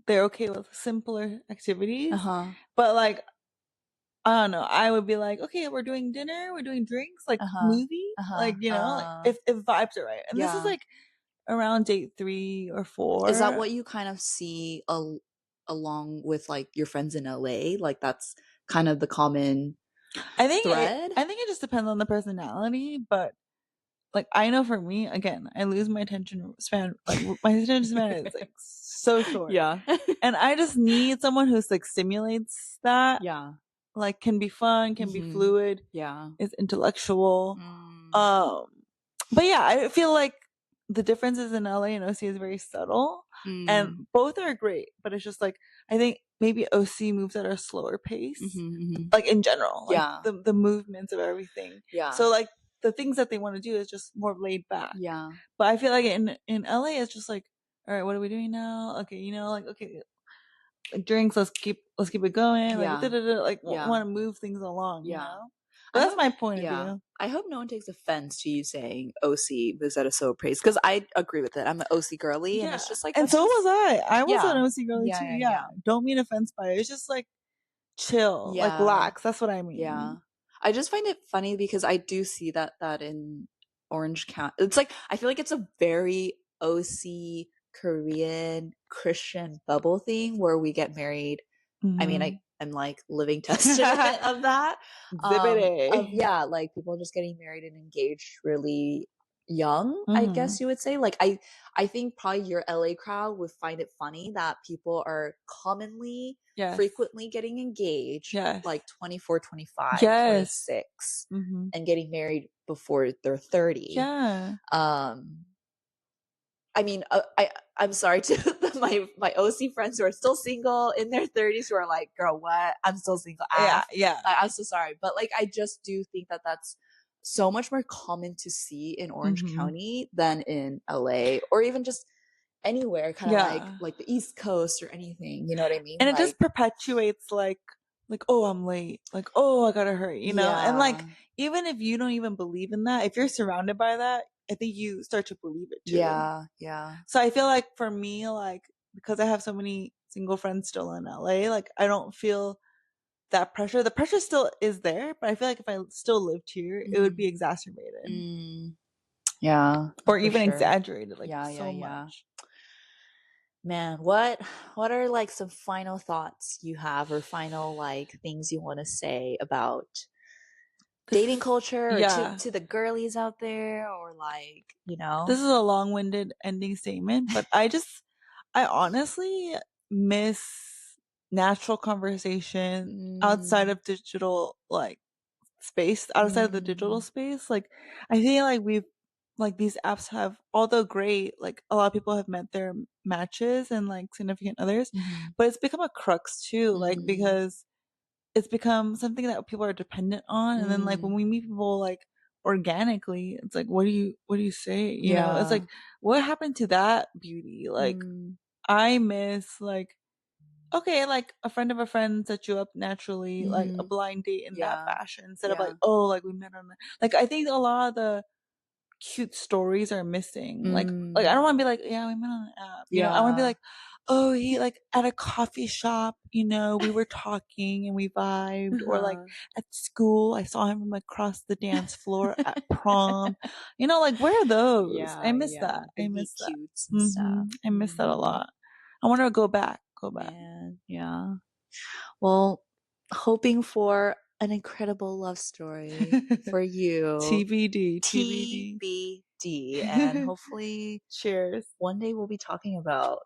they're okay with simpler activities. But like, I don't know. I would be like, okay, we're doing dinner, we're doing drinks, like movie, like you know, like if vibes are right. And this is like around date 3 or 4. Is that what you kind of see along with like your friends in LA? Like that's kind of the common thread? I think it just depends on the personality, but like I know for me, again, I lose my attention span. Like my attention span is like so short. Yeah. And I just need someone who's like stimulates that. Yeah. like can be fun, can be fluid. Yeah. Is intellectual. But yeah, I feel like the differences in LA and OC is very subtle, and both are great. But it's just like I think maybe OC moves at a slower pace, like in general, like the movements of everything. Yeah. So like the things that they want to do is just more laid back. Yeah. But I feel like in LA it's just like, all right, what are we doing now? Okay, you know, like okay, like drinks, let's keep it going. Like like want to move things along, you know. But that's my point of view. I hope no one takes offense to you saying OC was at a slow pace, because I agree with it. I'm an OC girly, and it's just like, and so was I. I was an OC girly too. Yeah. Don't mean offense by it. It's just like chill, like lax. That's what I mean. Yeah. I just find it funny because I do see that in Orange County. It's like I feel like it's a very OC Korean Christian bubble thing where we get married. I mean, I'm like living testament of that. Yeah, like people just getting married and engaged really young, I guess you would say. Like I think probably your LA crowd would find it funny that people are commonly frequently getting engaged like 24, 25, 26 and getting married before they're 30. Yeah. I mean, I'm sorry to my OC friends who are still single in their 30s who are like, girl, what? I'm still single. Yeah. I'm so sorry. But like, I just do think that that's so much more common to see in Orange County than in LA or even just anywhere kind of like the East Coast or anything. You know what I mean? And it just perpetuates like, oh, I'm late. Like, oh, I gotta hurry, you know? And like, even if you don't even believe in that, if you're surrounded by that, I think you start to believe it too. Yeah. So I feel like for me, like, because I have so many single friends still in LA, like, I don't feel that pressure. The pressure still is there, but I feel like if I still lived here, it would be exacerbated. Yeah. Or even exaggerated, like, so much. Man, what are like some final thoughts you have or final like things you want to say about dating culture or to the girlies out there, or like, you know? This is a long-winded ending statement, but I honestly miss natural conversation outside of digital, like, space, outside of the digital space. Like, I feel like we've, like, these apps have, although great, like, a lot of people have met their matches and, like, significant others, but it's become a crux too, like, because it's become something that people are dependent on. And then, like, when we meet people, like, organically, it's like, what do you say? You know, it's like, what happened to that beauty? Like, I miss, like, okay, like a friend of a friend set you up naturally, like a blind date in that fashion, instead of like, oh, like we met on the, like, I think a lot of the cute stories are missing. Like I don't want to be like, yeah, we met on the app. You know, I want to be like, oh, he, like, at a coffee shop, you know, we were talking and we vibed, or like at school, I saw him from across the dance floor at prom. You know, like, where are those? I miss that. I miss that. I miss that a lot. I want to go back. Man, yeah. Well, hoping for an incredible love story for you. TBD. And hopefully, cheers, one day we'll be talking about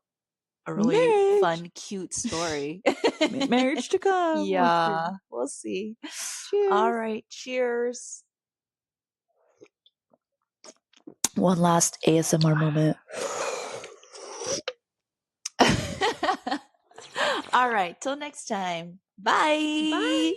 a really fun, cute story. Marriage to come. Yeah, we'll see. Cheers. All right, cheers. One last ASMR moment. All right, till next time. Bye.